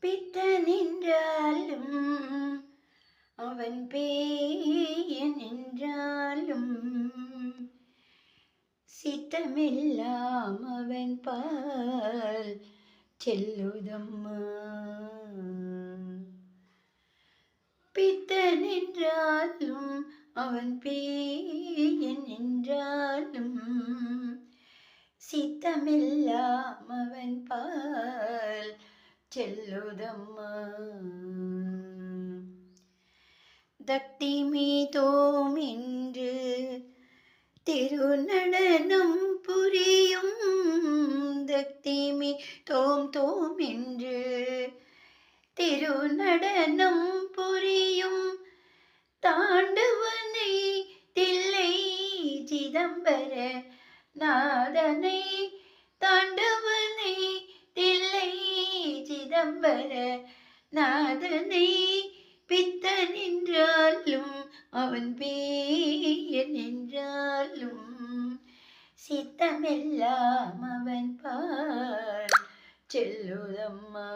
பித்தன் என்றாலும் அவன் பேயன் என்றாலும் சித்தமெல்லாம் அவன் பால் செல்லுதம்மா. பித்தன் என்றாலும் அவன் பேயன் என்றாலும் சித்தமெல்லாம் அவன் பால் செல்லுதம்மா. தக்தி மீதோம் என்று திருநடனம் புரியும், தக்தி மீதோம் தோம் என்று திருநடனம் புரியும் தாண்டவனை தில்லை சிதம்பர நாதனை, தாண்டவனை தில்லை சிதம்பர நாதனை. பித்தன் என்றாலும் அவன் பேயன் என்றாலும் சித்தமெல்லாம் அவன் பால் செல்லுதம்மா.